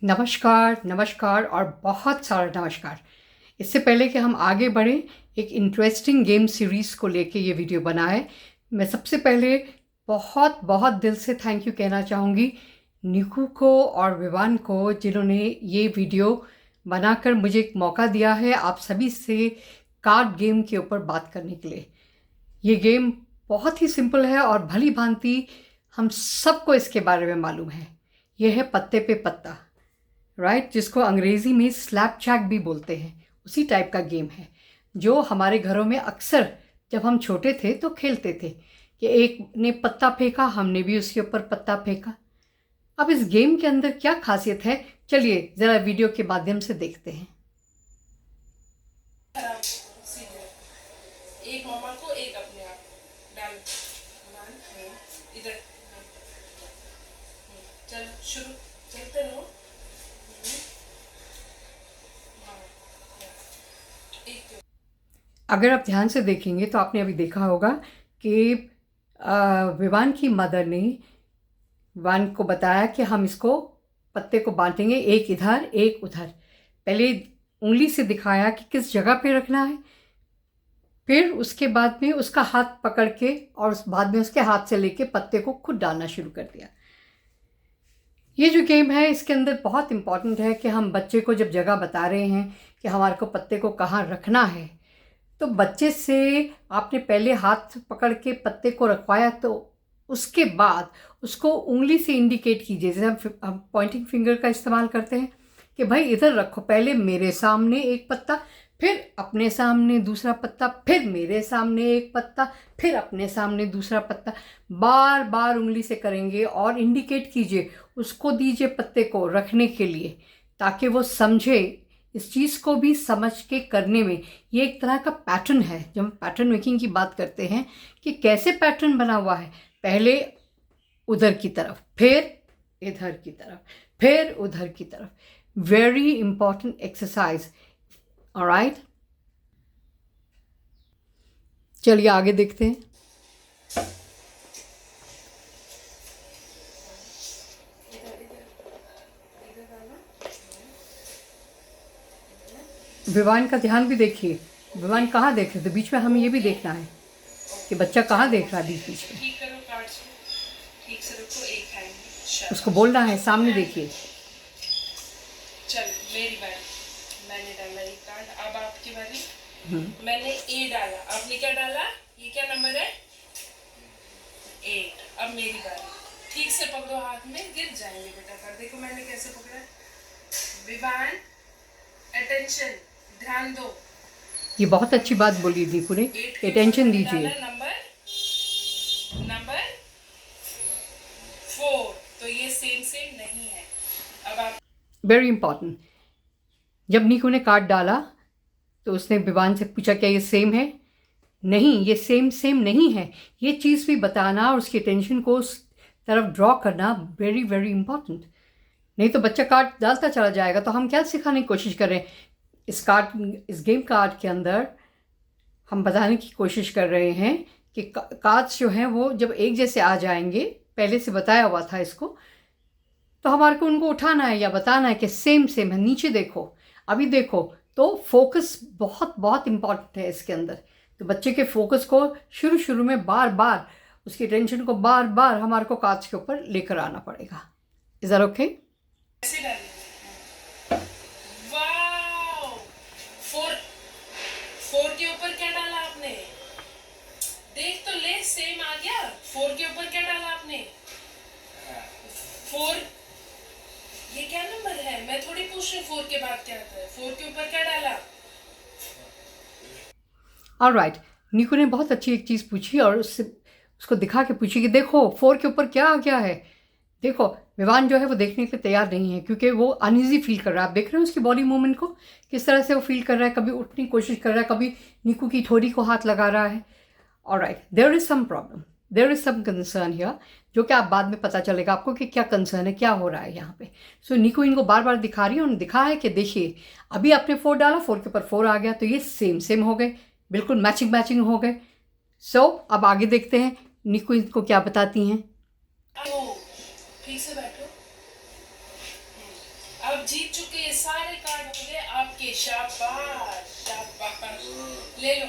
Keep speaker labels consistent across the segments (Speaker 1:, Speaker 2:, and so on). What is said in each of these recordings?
Speaker 1: नमस्कार, नमस्कार और बहुत सारा नमस्कार। इससे पहले कि हम आगे बढ़ें, एक इंटरेस्टिंग गेम सीरीज़ को लेके ये वीडियो बना है। मैं सबसे पहले बहुत बहुत दिल से थैंक यू कहना चाहूँगी निकू को और विवान को, जिन्होंने ये वीडियो बनाकर मुझे एक मौका दिया है आप सभी से कार्ड गेम के ऊपर बात करने के लिए। ये गेम बहुत ही सिंपल है और भली भांति हम सबको इसके बारे में मालूम है। ये है पत्ते पे पत्ता, राइट, जिसको अंग्रेज़ी में स्लैपजैक भी बोलते हैं। उसी टाइप का गेम है जो हमारे घरों में अक्सर जब हम छोटे थे तो खेलते थे कि एक ने पत्ता फेंका, हमने भी उसके ऊपर पत्ता फेंका। अब इस गेम के अंदर क्या खासियत है, चलिए ज़रा वीडियो के माध्यम से देखते हैं।
Speaker 2: एक मम्मा को एक अपने आप डाल इधर। चल शुरू, चलते रहो।
Speaker 1: अगर आप ध्यान से देखेंगे तो आपने अभी देखा होगा कि विवान की मदर ने विवान को बताया कि हम इसको पत्ते को बांटेंगे, एक इधर एक उधर। पहले उंगली से दिखाया कि किस जगह पे रखना है, फिर उसके बाद में उसका हाथ पकड़ के और बाद में उसके हाथ से लेके पत्ते को खुद डालना शुरू कर दिया। ये जो गेम है इसके अंदर बहुत इम्पॉर्टेंट है कि हम बच्चे को जब जगह बता रहे हैं कि हमारे को पत्ते को कहाँ रखना है, तो बच्चे से आपने पहले हाथ पकड़ के पत्ते को रखवाया, तो उसके बाद उसको उंगली से इंडिकेट कीजिए, जैसे हम पॉइंटिंग फिंगर का इस्तेमाल करते हैं कि भाई इधर रखो, पहले मेरे सामने एक पत्ता, फिर अपने सामने दूसरा पत्ता, फिर मेरे सामने एक पत्ता, फिर अपने सामने दूसरा पत्ता। बार बार उंगली से करेंगे और इंडिकेट कीजिए, उसको दीजिए पत्ते को रखने के लिए, ताकि वो समझे। इस चीज़ को भी समझ के करने में ये एक तरह का पैटर्न है। जब हम पैटर्न मेकिंग की बात करते हैं कि कैसे पैटर्न बना हुआ है, पहले उधर की तरफ, फिर इधर की तरफ, फिर उधर की तरफ। Very important exercise, alright. चलिए आगे देखते हैं। विवान का ध्यान भी देखिए, विवान कहाँ देख रहे थे, बीच में हमें ये भी देखना है कि बच्चा कहाँ देख रहा है बीच बीच में।
Speaker 2: ठीक करो, कार्ड ठीक से रखो, एक हैंड।
Speaker 1: उसको बोलना है सामने देखिए।
Speaker 2: चल मेरी बारी, मैंने डाला एक कार्ड, अब आपकी बारी। मैंने ए डाला, आपने क्या डाला? ये क्या नंबर है? 8। अब मेरी बारी। ठीक से पकड़ो, हाथ में गिर जाएंगे बेटा। कर देखो मैंने कैसे पकड़ा। विवान अटेंशन, ध्यान दो।
Speaker 1: ये बहुत अच्छी बात बोली दीपू ने, अटेंशन दीजिए।
Speaker 2: नंबर 4, तो ये सेम नहीं है। अब आप
Speaker 1: वेरी इंपॉर्टेंट। जब नीकू ने कार्ड डाला तो उसने विवान से पूछा क्या ये सेम है? नहीं, ये सेम नहीं है। ये चीज़ भी बताना और उसकी अटेंशन को उस तरफ ड्रॉ करना वेरी वेरी इंपॉर्टेंट। नहीं तो बच्चा कार्ड डालता चला जाएगा। तो हम क्या सिखाने की कोशिश कर रहे हैं? इस गेम कार्ड के अंदर हम बताने की कोशिश कर रहे हैं कि कार्ड्स जो हैं वो जब एक जैसे आ जाएंगे, पहले से बताया हुआ था इसको, तो हमारे को उनको उठाना है या बताना है कि सेम है। नीचे देखो, अभी देखो। तो फोकस बहुत बहुत इम्पॉर्टेंट है इसके अंदर। तो बच्चे के फोकस को शुरू में बार बार, उसकी टेंशन को बार बार हमारे को कार्ड्स के ऊपर लेकर आना पड़ेगा। Is that okay?
Speaker 2: ऐसे डालिए। वाओ, 4 के ऊपर क्या डाला आपने? देख तो ले, सेम आ गया। 4 के ऊपर क्या डाला आपने? 4। ये क्या नंबर है? मैं थोड़ी पूछ रही 4 के बाद क्या आता है। 4 के ऊपर क्या डाला?
Speaker 1: ऑलराइट। निकू ने बहुत अच्छी एक चीज़ पूछी और उसको दिखा के पूछी कि देखो 4 के ऊपर क्या आ गया है। देखो विवान जो है वो देखने के लिए तैयार नहीं है, क्योंकि वो अनईजी फील कर रहा है। आप देख रहे हो उसकी बॉडी मूवमेंट को, किस तरह से वो फील कर रहा है। कभी उठने की कोशिश कर रहा है, कभी निकू की ठोड़ी को हाथ लगा रहा है। Alright, there is some problem, there is some concern here, जो कि आप बाद में पता चलेगा आपको कि क्या कंसर्न है, क्या हो रहा है यहाँ पे। सो निकू इनको बार बार दिखा रही है, उन्होंने दिखा है कि देखिए अभी आपने 4 डाला, 4 के ऊपर 4 आ गया, तो ये सेम हो गए, बिल्कुल मैचिंग हो गए। सो अब आगे देखते हैं निकू इनको क्या बताती हैं।
Speaker 2: ठीक से बैठो। अब आप जीत चुके हैं, सारे कार्ड हो गए आपके। शाबाश शाबाश, ले लो,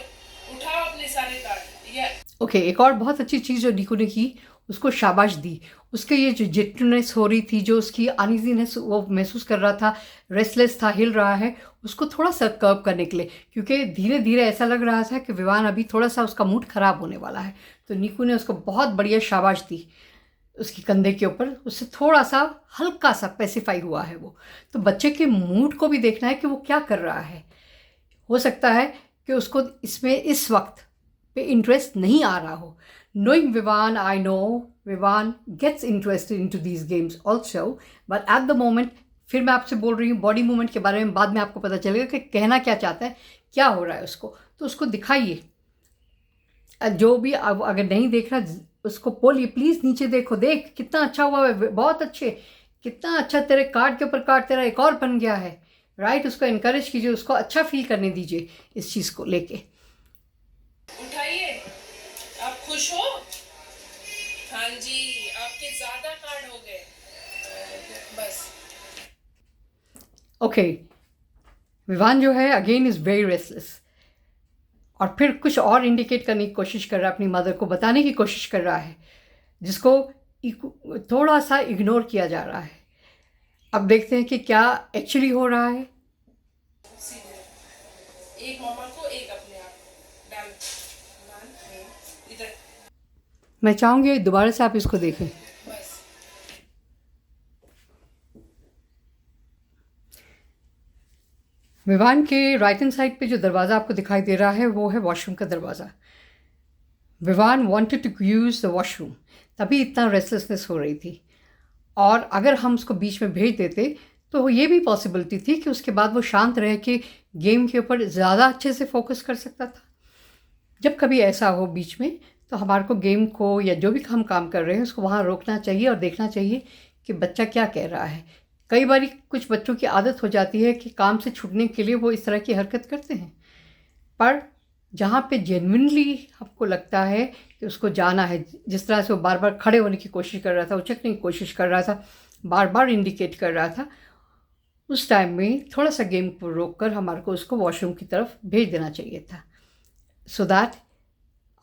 Speaker 2: उठाओ अपने सारे कार्ड। ये
Speaker 1: ओके, एक और बहुत अच्छी चीज़ जो निकू ने की, उसको शाबाश दी। उसके ये जो जिटनेस हो रही थी, जो उसकी अनइजीनेस वो महसूस कर रहा था, रेस्टलेस था, हिल रहा है, उसको थोड़ा सा कर्व करने के लिए, क्योंकि धीरे धीरे ऐसा लग रहा था कि विवान अभी थोड़ा सा उसका मूड ख़राब होने वाला है। तो निकू ने उसको बहुत बढ़िया शाबाश दी उसकी कंधे के ऊपर। उससे थोड़ा सा हल्का सा पेसिफाई हुआ है वो। तो बच्चे के मूड को भी देखना है कि वो क्या कर रहा है। हो सकता है कि उसको इसमें इस वक्त पे इंटरेस्ट नहीं आ रहा हो। Knowing Vivaan, I know Vivaan gets interested in to these games also, but at the moment, फिर मैं आपसे बोल रही हूँ बॉडी मूवमेंट के बारे में, बाद में आपको पता चलेगा कि कहना क्या चाहता है, क्या हो रहा है उसको। तो उसको दिखाइए। जो भी अगर नहीं देख रहा, उसको बोलिए प्लीज़ नीचे देखो, देख कितना अच्छा हुआ है, बहुत अच्छे, कितना अच्छा तेरे कार्ड के ऊपर कार्ड तेरा एक और बन गया है। राइट, उसको इनकरेज कीजिए, उसको अच्छा फील करने दीजिए इस चीज़ को लेके।
Speaker 2: उठाइए, आप खुश हो? हाँ जी, आपके ज्यादा कार्ड हो गए। बस
Speaker 1: ओके, विवान जो है अगेन इज़ वेरी रेस्टलेस, और फिर कुछ और इंडिकेट करने की कोशिश कर रहा है, अपनी मदर को बताने की कोशिश कर रहा है, जिसको थोड़ा सा इग्नोर किया जा रहा है। अब देखते हैं कि क्या एक्चुअली हो रहा है।
Speaker 2: सीधे एक मामा को, एक अपने आप डाल डाल इधर।
Speaker 1: मैं चाहूँगी दोबारा से आप इसको देखें।
Speaker 2: बस
Speaker 1: विवान के राइट हैंड साइड पे जो दरवाज़ा आपको दिखाई दे रहा है वो है वॉशरूम का दरवाज़ा। Vivaan wanted to use the washroom, तभी इतना रेस्टलेसनेस हो रही थी। और अगर हम उसको बीच में भेज देते तो ये भी पॉसिबिलिटी थी कि उसके बाद वो शांत रह के गेम के ऊपर ज़्यादा अच्छे से फोकस कर सकता था। जब कभी ऐसा हो बीच में, तो हमारे को गेम को या जो भी हम काम कर रहे हैं उसको वहाँ रोकना चाहिए और देखना चाहिए कि बच्चा क्या कह रहा है। कई बार कुछ बच्चों की आदत हो जाती है कि काम से छूटने के लिए वो इस तरह की हरकत करते हैं, पर जहाँ पे जेन्युइनली आपको लगता है कि उसको जाना है, जिस तरह से वो बार बार खड़े होने की कोशिश कर रहा था, उछकने की कोशिश कर रहा था, बार बार इंडिकेट कर रहा था, उस टाइम में थोड़ा सा गेम को रोक कर हमारे को उसको वॉशरूम की तरफ भेज देना चाहिए था, सो दैट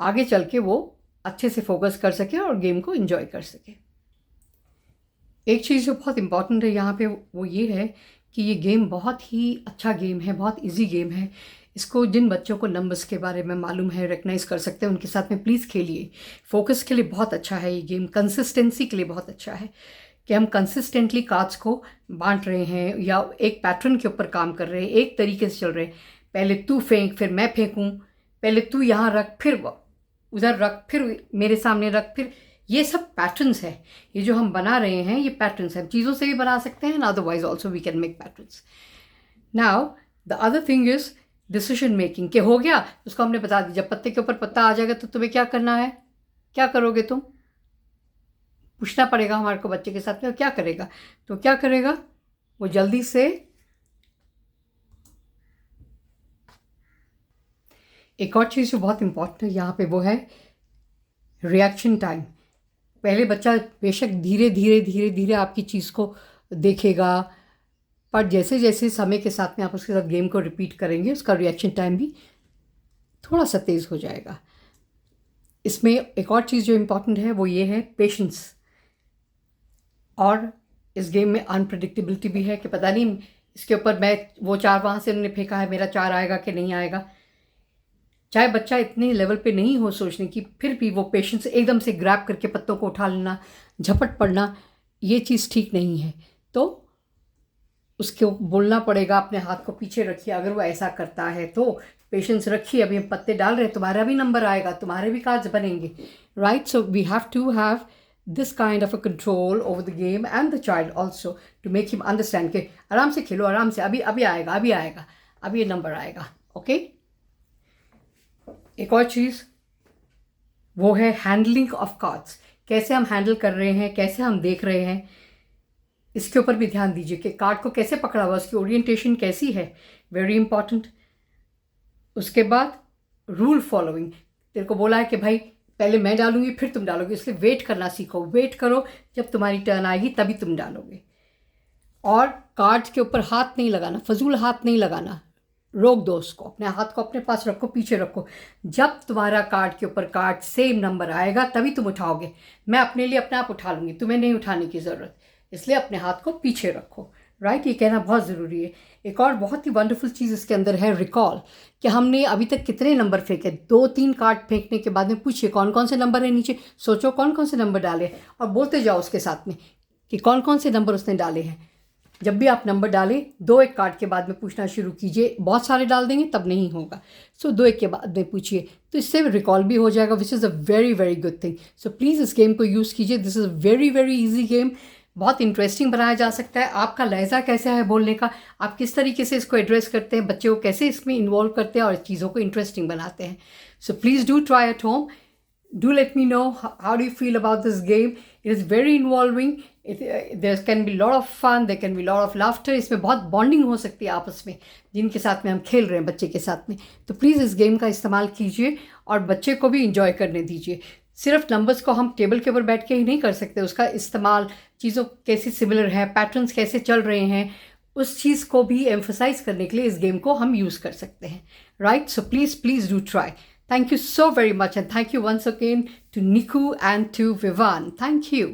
Speaker 1: आगे चल के वो अच्छे से फोकस कर सके और गेम को एंजॉय कर सके। एक चीज़ जो बहुत इम्पॉर्टेंट है यहाँ पे वो ये है कि ये गेम बहुत ही अच्छा गेम है, बहुत इजी गेम है। इसको जिन बच्चों को नंबर्स के बारे में मालूम है, रिकग्नाइज कर सकते हैं, उनके साथ में प्लीज़ खेलिए। फोकस के लिए बहुत अच्छा है ये गेम, कंसिस्टेंसी के लिए बहुत अच्छा है कि हम कंसिस्टेंटली कार्ड्स को बांट रहे हैं या एक पैटर्न के ऊपर काम कर रहे हैं, एक तरीके से चल रहे हैं। पहले तू फेंक, फिर मैं फेंकूँ, पहले तू यहाँ रख, फिर उधर रख, फिर मेरे सामने रख, फिर ये सब पैटर्न्स है। ये जो हम बना रहे हैं ये पैटर्न्स हैं। चीज़ों से भी बना सकते हैं, otherwise also we can make patterns. Now the other thing is decision making. के हो गया उसको हमने बता दी, जब पत्ते के ऊपर पत्ता आ जाएगा तो तुम्हें क्या करना है, क्या करोगे तुम, पूछना पड़ेगा हमारे को बच्चे के साथ में, क्या करेगा, तो क्या करेगा वो जल्दी से। एक और चीज़ जो बहुत इंपॉर्टेंट है यहाँ पे वो है रिएक्शन टाइम। पहले बच्चा बेशक धीरे धीरे धीरे धीरे आपकी चीज़ को देखेगा, पर जैसे जैसे समय के साथ में आप उसके साथ गेम को रिपीट करेंगे उसका रिएक्शन टाइम भी थोड़ा सा तेज़ हो जाएगा। इसमें एक और चीज़ जो इम्पॉर्टेंट है वो ये है पेशेंस। और इस गेम में अनप्रडिक्टेबिलिटी भी है कि पता नहीं इसके ऊपर मैं वो 4 वहाँ से उन्होंने फेंका है, मेरा 4 आएगा कि नहीं आएगा। चाहे बच्चा इतने लेवल पे नहीं हो सोचने की, फिर भी वो पेशेंस एकदम से ग्रैब करके पत्तों को उठा लेना, झपट पड़ना, ये चीज़ ठीक नहीं है। तो उसको बोलना पड़ेगा अपने हाथ को पीछे रखिए, अगर वो ऐसा करता है तो पेशेंस रखिए, अभी हम पत्ते डाल रहे हैं, तुम्हारा भी नंबर आएगा, तुम्हारे भी कार्ड्स बनेंगे, right. So we have to have this kind of a control over the game and the child also to make him understand कि आराम से खेलो, आराम से, अभी अभी आएगा, अभी आएगा, अभी ये नंबर आएगा, ओके। एक और चीज़ वो है हैंडलिंग ऑफ कार्ड्स। कैसे हम हैंडल कर रहे हैं, कैसे हम देख रहे हैं, इसके ऊपर भी ध्यान दीजिए कि कार्ड को कैसे पकड़ा हुआ, उसकी ओरिएंटेशन कैसी है, वेरी इंपॉर्टेंट। उसके बाद रूल फॉलोइंग। तेरे को बोला है कि भाई पहले मैं डालूंगी फिर तुम डालोगे, इसलिए वेट करना सीखो, वेट करो, जब तुम्हारी टर्न आएगी तभी तुम डालोगे। और कार्ड के ऊपर हाथ नहीं लगाना, फजूल हाथ नहीं लगाना, रोक दो उसको, अपने हाथ को अपने पास रखो, पीछे रखो। जब तुम्हारा कार्ड के ऊपर कार्ड सेम नंबर आएगा तभी तुम उठाओगे। मैं अपने लिए अपने आप उठा लूँगी, तुम्हें नहीं उठाने की ज़रूरत, इसलिए अपने हाथ को पीछे रखो। राइट, ये कहना बहुत ज़रूरी है। एक और बहुत ही वंडरफुल चीज़ इसके अंदर है रिकॉल, कि हमने अभी तक कितने नंबर फेंके। 2-3 कार्ड फेंकने के बाद में पूछिए कौन कौन से नंबर है नीचे, सोचो कौन कौन से नंबर डाले और बोलते जाओ उसके साथ में कि कौन कौन से नंबर उसने डाले हैं। जब भी आप नंबर डालें 2-1 कार्ड के बाद में पूछना शुरू कीजिए। बहुत सारे डाल देंगे तब नहीं होगा, सो 2-1 के बाद में पूछिए, तो इससे रिकॉल भी हो जाएगा, which is a very very good thing. So please इस गेम को यूज़ कीजिए। This is a very very easy game. बहुत इंटरेस्टिंग बनाया जा सकता है। आपका लहजा कैसा है बोलने का, आप किस तरीके से इसको एड्रेस करते हैं, बच्चे को कैसे इसमें इन्वॉल्व करते हैं और चीज़ों को इंटरेस्टिंग बनाते हैं। So please do try at home. Do let me know how do you feel about this game. It is very involving. There can be a lot of fun, there can be a lot of laughter. इसमें बहुत bonding हो सकती है आपस में, जिनके साथ में हम खेल रहे हैं बच्चे के साथ में। तो प्लीज़ इस गेम का इस्तेमाल कीजिए और बच्चे को भी इंजॉय करने दीजिए। सिर्फ नंबर्स को हम टेबल के ऊपर बैठ के ही नहीं कर सकते, उसका इस्तेमाल चीज़ों कैसी सिमिलर है, पैटर्न्स कैसे चल रहे हैं, उस चीज़ को भी एम्फोसाइज करने के लिए इस गेम को हम यूज़ कर सकते हैं। Right, so please do try. Thank you so very much, and thank you once again to Niku and to Vivan. Thank you.